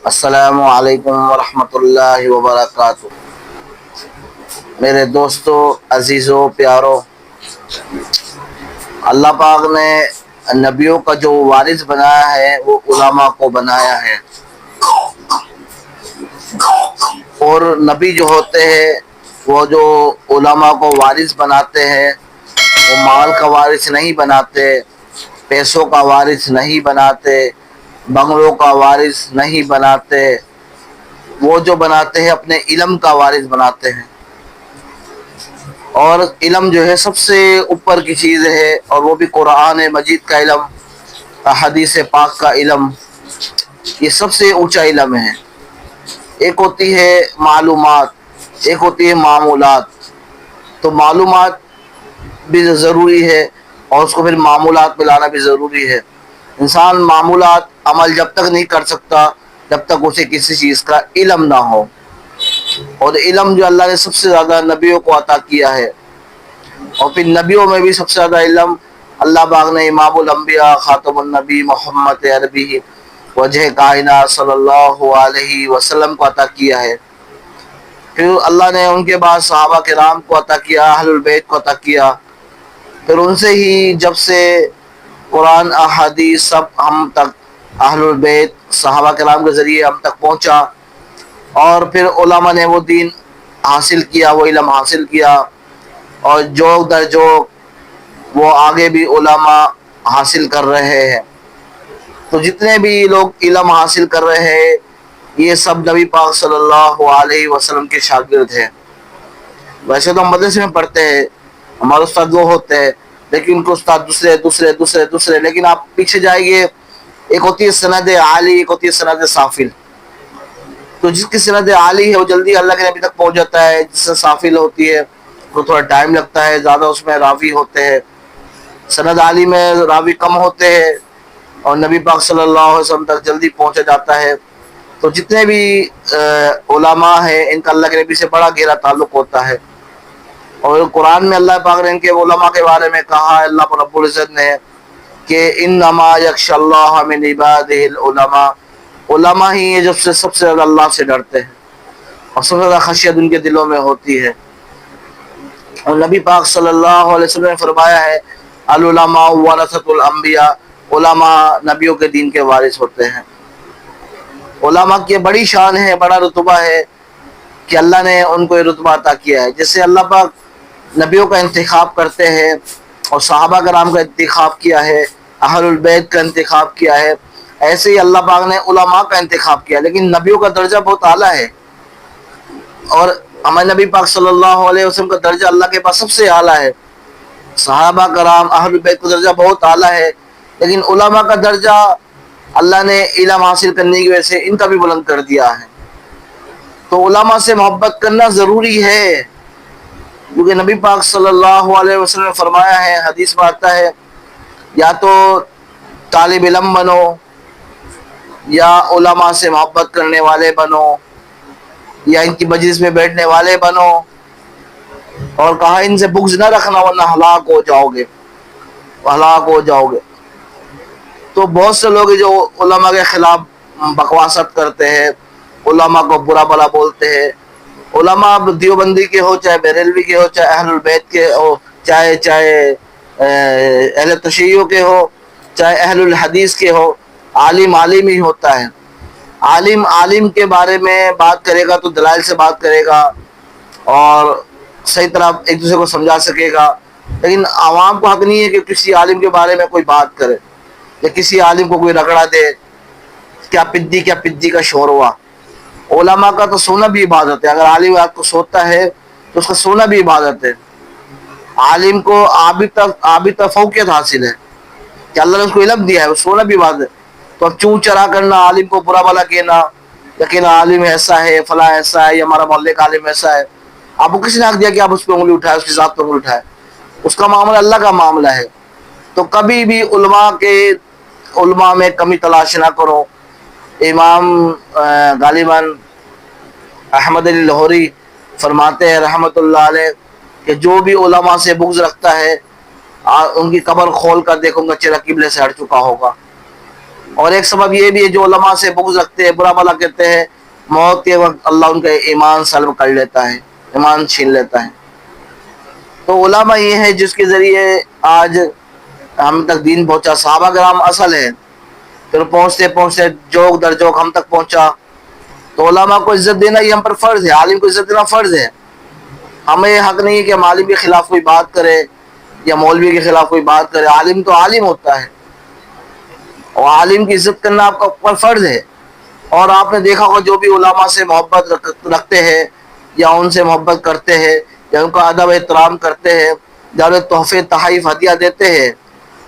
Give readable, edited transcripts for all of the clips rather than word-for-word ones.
السلام علیکم ورحمۃ اللہ وبرکاتہ۔ میرے دوستو، عزیزوں، پیارو، اللہ پاک نے نبیوں کا جو وارث بنایا ہے وہ علماء کو بنایا ہے، اور نبی جو ہوتے ہیں وہ جو علماء کو وارث بناتے ہیں وہ مال کا وارث نہیں بناتے، پیسوں کا وارث نہیں بناتے، بنگلوں کا وارث نہیں بناتے، وہ جو بناتے ہیں اپنے علم کا وارث بناتے ہیں۔ اور علم جو ہے سب سے اوپر کی چیز ہے، اور وہ بھی قرآن مجید کا علم، حدیث پاک کا علم، یہ سب سے اونچا علم ہے۔ ایک ہوتی ہے معلومات، ایک ہوتی ہے معمولات۔ تو معلومات بھی ضروری ہے اور اس کو پھر معمولات میں لانا بھی ضروری ہے۔ انسان معمولات عمل جب تک نہیں کر سکتا جب تک اسے کسی چیز کا علم نہ ہو، اور علم جو اللہ نے سب سے زیادہ نبیوں کو عطا کیا ہے، اور پھر نبیوں میں بھی سب سے زیادہ علم اللہ پاک نے امام الانبیاء خاتم النبی محمد عربی وجہ کائنات صلی اللہ علیہ وسلم کو عطا کیا ہے۔ پھر اللہ نے ان کے بعد صحابہ کرام کو عطا کیا، اہل البیت کو عطا کیا، پھر ان سے ہی جب سے قرآن احادیث سب ہم تک اہل البیت صحابہ کرام کے ذریعے ہم تک پہنچا، اور پھر علماء نے وہ دین حاصل کیا، وہ علم حاصل کیا، اور جوگ در جوگ وہ آگے بھی علماء حاصل کر رہے ہیں۔ تو جتنے بھی لوگ علم حاصل کر رہے ہیں یہ سب نبی پاک صلی اللہ علیہ وسلم کے شاگرد ہیں۔ ویسے تو ہم مدرسے میں پڑھتے ہیں، ہمارے استاد وہ ہوتے ہیں، لیکن ان کو استاد دوسرے، لیکن آپ پیچھے جائیں گے، ایک ہوتی ہے سند عالی، ایک ہوتی ہے سند سافل۔ تو جس کی سند عالی ہے وہ جلدی اللہ کے نبی تک پہنچ جاتا ہے، جس سے سافل ہوتی ہے وہ تھوڑا ٹائم لگتا ہے، زیادہ اس میں راوی ہوتے ہیں۔ سند عالی میں راوی کم ہوتے ہیں اور نبی پاک صلی اللہ علیہ وسلم تک جلدی پہنچا جاتا ہے۔ تو جتنے بھی علماء ہیں ان کا اللہ کے نبی سے بڑا گہرا تعلق ہوتا ہے، اور قرآن میں اللہ پاک نے ان کے علماء کے بارے میں کہا ہے، اللہ رب العزت نے، کہ انما یخشی اللہ من عبادہ العلماء، علماء ہی ہیں جو سب سے زیادہ اللہ سے ڈرتے ہیں اور سب سے زیادہ خشیت ان کے دلوں میں ہوتی ہے۔ اور نبی پاک صلی اللہ علیہ وسلم نے فرمایا ہے العلماء ورثۃ الانبیاء، علماء نبیوں کے دین کے وارث ہوتے ہیں۔ علماء کی بڑی شان ہے، بڑا رتبہ ہے کہ اللہ نے ان کو یہ رتبہ عطا کیا ہے۔ جیسے اللہ پاک نبیوں کا انتخاب کرتے ہیں اور صحابہ کرام کا انتخاب کیا ہے، اہل البیت کا انتخاب کیا ہے، ایسے ہی اللہ پاک نے علماء کا انتخاب کیا، لیکن نبیوں کا درجہ بہت اعلیٰ ہے، اور ہمارے نبی پاک صلی اللہ علیہ وسلم کا درجہ اللہ کے پاس سب سے اعلیٰ ہے۔ صحابہ کرام اہل البیت کا درجہ بہت اعلیٰ ہے، لیکن علماء کا درجہ اللہ نے علم حاصل کرنے کی وجہ سے ان کا بھی بلند کر دیا ہے۔ تو علماء سے محبت کرنا ضروری ہے، کیونکہ نبی پاک صلی اللہ علیہ وسلم نے فرمایا ہے، حدیث میں آتا ہے، یا تو طالب علم بنو یا علماء سے محبت کرنے والے بنو یا ان کی مجلس میں بیٹھنے والے بنو، اور کہا ان سے بغض نہ رکھنا ورنہ ہلاک ہو جاؤ گے۔ تو بہت سے لوگ جو علماء کے خلاف بکواست کرتے ہیں، علماء کو برا بلا بولتے ہیں، علماء دیوبندی کے ہو، چاہے بریلوی کے ہو، چاہے اہل البیت کے ہو، چاہے اہل تشیع کے ہو، چاہے اہل الحدیث کے ہو، عالم عالم ہی ہوتا ہے۔ عالم عالم کے بارے میں بات کرے گا تو دلائل سے بات کرے گا اور صحیح طرح ایک دوسرے کو سمجھا سکے گا، لیکن عوام کو حق نہیں ہے کہ کسی عالم کے بارے میں کوئی بات کرے یا کسی عالم کو کوئی رگڑا دے، کیا پدی کا شور ہوا۔ علماء کا تو سونا بھی عبادت ہے، اگر عالم رات کو سوتا ہے تو اس کا سونا بھی عبادت ہے۔ عالم کو آبی فوقیت حاصل ہے کہ اللہ نے اس کو علم دیا ہے، وہ سونا بھی عبادت ہے۔ تو اب چون چرا کرنا، عالم کو برا بلا کہنا، یقینا عالم ایسا ہے، فلاں ایسا ہے، یا ہمارا محلے کا عالم ایسا ہے، آپ کو کسی نے حق دیا کہ آپ اس پہ انگلی اٹھائے، اس کی ذات پہ انگلی اٹھائے؟ اس کا معاملہ اللہ کا معاملہ ہے۔ تو کبھی بھی علماء میں کمی تلاش نہ کرو۔ امام غالباً احمد علی لاہوری فرماتے ہیں رحمۃ اللہ علیہ کہ جو بھی علماء سے بغض رکھتا ہے ان کی قبر کھول کر دیکھوں گا چہرہ قبلے سے ہٹ چکا ہوگا۔ اور ایک سبب یہ بھی ہے جو علماء سے بغض رکھتے ہیں، برا بھلا کہتے ہیں، موت کے وقت اللہ ان کا ایمان سلب کر لیتا ہے، ایمان چھین لیتا ہے۔ تو علماء یہ ہے جس کے ذریعے آج ہم تک دین پہنچا۔ صحابہ کرام اصل ہے، پھر پہنچتے پہنچتے جوک در جوک ہم تک پہنچا۔ تو علماء کو عزت دینا یہ ہم پر فرض ہے، عالم کو عزت دینا فرض ہے۔ ہمیں یہ حق نہیں ہے کہ ہم عالم کے خلاف کوئی بات کرے یا مولوی کے خلاف کوئی بات کرے۔ عالم تو عالم ہوتا ہے، اور عالم کی عزت کرنا آپ کا پر فرض ہے۔ اور آپ نے دیکھا ہوگا جو بھی علماء سے محبت رکھتے ہیں یا ان سے محبت کرتے ہیں یا ان کا ادب احترام کرتے ہیں یا انہیں تحفے تحائف ہدیہ دیتے ہیں،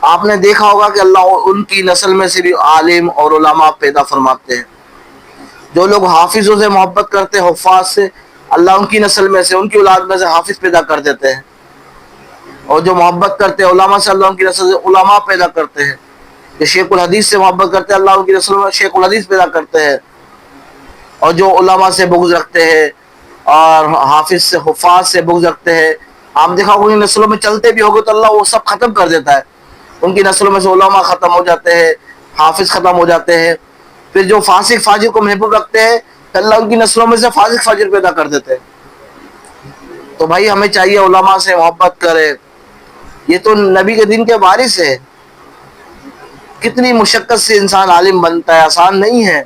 آپ نے دیکھا ہوگا کہ اللہ ان کی نسل میں سے بھی عالم اور علماء پیدا فرماتے ہیں۔ جو لوگ حافظوں سے محبت کرتے ہیں، حفاظ سے، اللہ ان کی نسل میں سے، ان کی اولاد میں سے حافظ پیدا کر دیتے ہیں۔ اور جو محبت کرتے ہیں علماء سے، اللہ ان کی نسل سے علماء پیدا کرتے ہیں۔ جو شیخ الحدیث سے محبت کرتے ہیں، اللہ ان کی نسل میں شیخ الحدیث پیدا کرتے ہیں۔ اور جو علماء سے بغض رکھتے ہیں اور حافظ سے، حفاظ سے بغض رکھتے ہیں، آپ دیکھا ہوگا ان نسلوں میں چلتے بھی ہوگے تو اللہ وہ سب ختم کر دیتا ہے۔ ان کی نسلوں میں سے علماء ختم ہو جاتے ہیں، حافظ ختم ہو جاتے ہیں۔ پھر جو فاسق فاجر کو محبوب رکھتے ہیں تو اللہ ان کی نسلوں میں سے فاسق فاجر پیدا کر دیتے ہیں۔ تو بھائی ہمیں چاہیے علماء سے محبت کرے، یہ تو نبی کے دین کے وارث ہے۔ کتنی مشقت سے انسان عالم بنتا ہے، آسان نہیں ہے،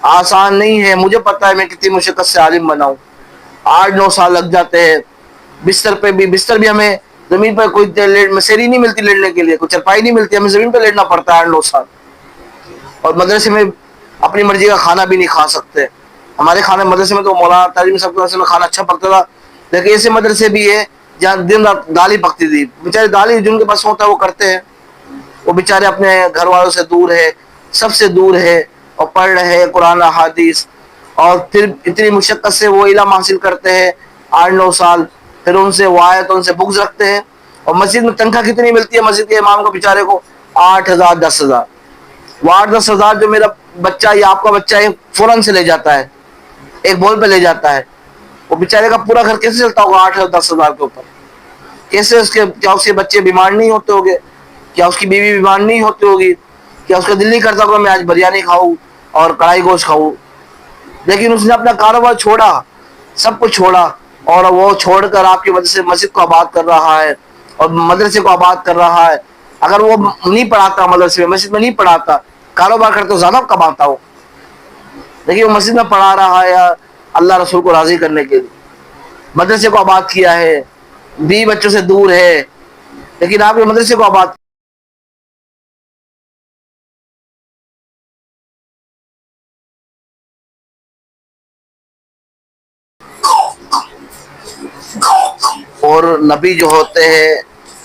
آسان نہیں ہے۔ مجھے پتا ہے میں کتنی مشقت سے عالم بنا ہوں، 8-9 سال لگ جاتے ہیں۔ بستر بھی ہمیں زمین پر کوئی سیری نہیں ملتی لیٹنے کے لیے، کوئی چرپائی نہیں ملتی، ہمیں زمین پہ لیٹنا پڑتا ہے 8-9 سال۔ اور مدرسے میں اپنی مرضی کا کھانا بھی نہیں کھا سکتے۔ ہمارے کھانے مدرسے میں تو مولانا تعلیم صاحب کے مدرسے میں کھانا اچھا پکتا تھا، لیکن ایسے مدرسے بھی ہے جہاں دن رات دال ہی پکتی تھی۔ بیچارے دال ہی جن کے پاس ہوتا ہے وہ کرتے ہیں، وہ بیچارے اپنے گھر والوں سے دور ہے، سب سے دور ہے، اور پڑھ رہے ہیں قرآن احادیث، اور پھر اتنی مشقت سے وہ علم حاصل کرتے ہیں 8-9 سال۔ پھر ان سے وہ آئے تو ان سے بغض رکھتے ہیں۔ اور مسجد میں تنخواہ کتنی ملتی ہے مسجد کے امام کو بیچارے کو؟ 8,000 10,000۔ وہ 8-10 ہزار جو میرا بچہ یا آپ کا بچہ ہے فوراً سے لے جاتا ہے، ایک بول پہ لے جاتا ہے، وہ بیچارے کا پورا گھر کیسے چلتا ہوگا 8-10 ہزار کے اوپر؟ کیسے اس کے، کیا اس کے بچے بیمار نہیں ہوتے ہوگے؟ کیا اس کی بیوی بیمار نہیں ہوتی ہوگی؟ کیا اس کا دل نہیں کرتا ہوگا میں آج بریانی کھاؤں اور کڑھائی گوشت کھاؤں؟ لیکن اس نے اپنا کاروبار چھوڑا، سب کچھ چھوڑا، اور وہ چھوڑ کر آپ کی وجہ سے مسجد کو آباد کر رہا ہے اور مدرسے کو آباد کر رہا ہے۔ اگر وہ نہیں پڑھاتا مدرسے میں، مسجد میں نہیں پڑھاتا، کاروبار کرتے تو زیادہ کماتا ہو، لیکن وہ مسجد میں پڑھا رہا ہے یا اللہ رسول کو راضی کرنے کے لیے، مدرسے کو آباد کیا ہے، 20 بچوں سے دور ہے، لیکن آپ کے مدرسے کو آباد۔ اور نبی جو ہوتے ہیں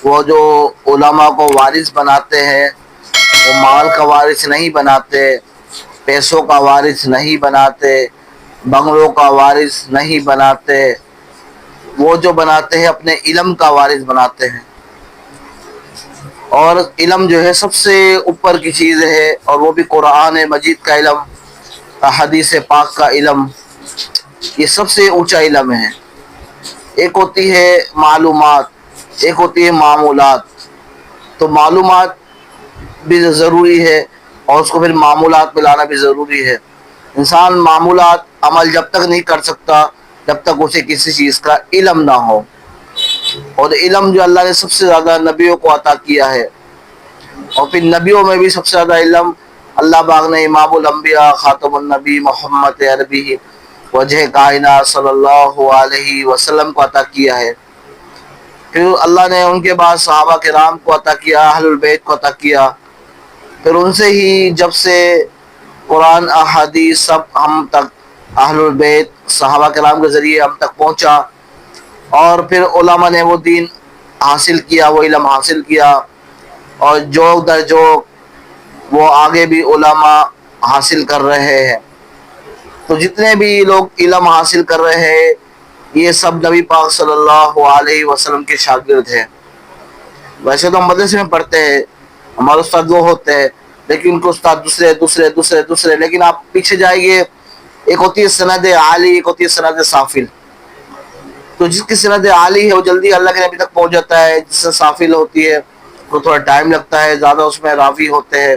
وہ جو علماء کو وارث بناتے ہیں، وہ مال کا وارث نہیں بناتے، پیسوں کا وارث نہیں بناتے، بنگلوں کا وارث نہیں بناتے، وہ جو بناتے ہیں اپنے علم کا وارث بناتے ہیں۔ اور علم جو ہے سب سے اوپر کی چیز ہے، اور وہ بھی قرآن مجید کا علم، حدیث پاک کا علم، یہ سب سے اونچا علم ہے۔ ایک ہوتی ہے معلومات، ایک ہوتی ہے معمولات۔ تو معلومات بھی ضروری ہے اور اس کو پھر معمولات میں لانا بھی ضروری ہے۔ انسان معمولات عمل جب تک نہیں کر سکتا جب تک اسے کسی چیز کا علم نہ ہو۔ اور علم جو اللہ نے سب سے زیادہ نبیوں کو عطا کیا ہے، اور پھر نبیوں میں بھی سب سے زیادہ علم اللہ پاک نے امام الانبیاء خاتم النبی محمد عربی وجہ کائنات صلی اللہ علیہ وسلم کو عطا کیا ہے۔ پھر اللہ نے ان کے بعد صحابہ کرام کو عطا کیا، اہل البیت کو عطا کیا۔ پھر ان سے ہی جب سے قرآن احادیث سب ہم تک، اہل البیت صحابہ کرام کے ذریعے ہم تک پہنچا، اور پھر علماء نے وہ دین حاصل کیا، وہ علم حاصل کیا، اور جوک در جوک وہ آگے بھی علماء حاصل کر رہے ہیں۔ تو جتنے بھی لوگ علم حاصل کر رہے ہیں یہ سب نبی پاک صلی اللہ علیہ وسلم کے شاگرد ہیں۔ ویسے تو ہم مدرسے میں پڑھتے ہیں، ہمارے استاد وہ ہوتے ہیں، لیکن ان کے استاد دوسرے، لیکن آپ پیچھے جائیں گے، ایک ہوتی ہے سند عالی، ایک ہوتی ہے سند سافل۔ تو جس کی سند عالی ہے وہ جلدی اللہ کے نبی تک پہنچ جاتا ہے، جس سے سافل ہوتی ہے وہ تھوڑا ٹائم لگتا ہے، زیادہ اس میں راوی ہوتے ہیں۔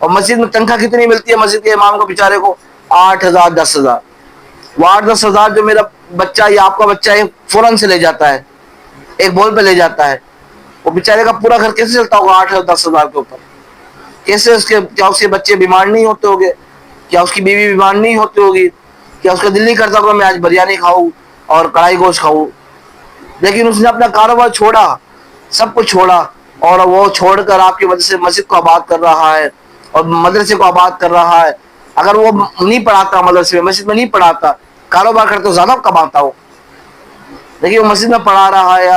اور مسجد میں تنخواہ کتنی ملتی ہے مسجد کے امام کو بیچارے کو؟ 8,000 10,000. وہ 8-10 ہزار جو میرا بچہ یا آپ کا بچہ ہے فوراً سے لے جاتا ہے، ایک بول پہ لے جاتا ہے، وہ بیچارے کا پورا گھر کیسے چلتا ہوگا 8-10 ہزار کے اوپر؟ کیسے اس کے، کیا اس کے بچے بیمار نہیں ہوتے ہوگے؟ کیا اس کی بیوی بیمار نہیں ہوتی ہوگی؟ کیا اس کا دل نہیں کرتا ہوگا میں آج بریانی کھاؤں اور کڑھائی گوشت کھاؤں؟ لیکن اس نے اپنا کاروبار چھوڑا، سب کچھ چھوڑا، اور وہ چھوڑ کر آپ کی وجہ سے مسجد کو آباد کر رہا ہے اور مدرسے کو آباد کر رہا ہے. اگر وہ نہیں پڑھاتا مدرسے میں، مسجد میں نہیں پڑھاتا، کاروبار کرتا تو زیادہ کماتا ہو. لیکن وہ مسجد میں پڑھا رہا ہے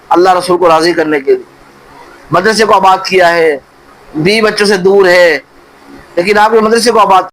اللہ رسول کو راضی کرنے کے لیے، مدرسے کو آباد کیا ہے، 20 بچوں سے دور ہے، لیکن آپ کے مدرسے کو آباد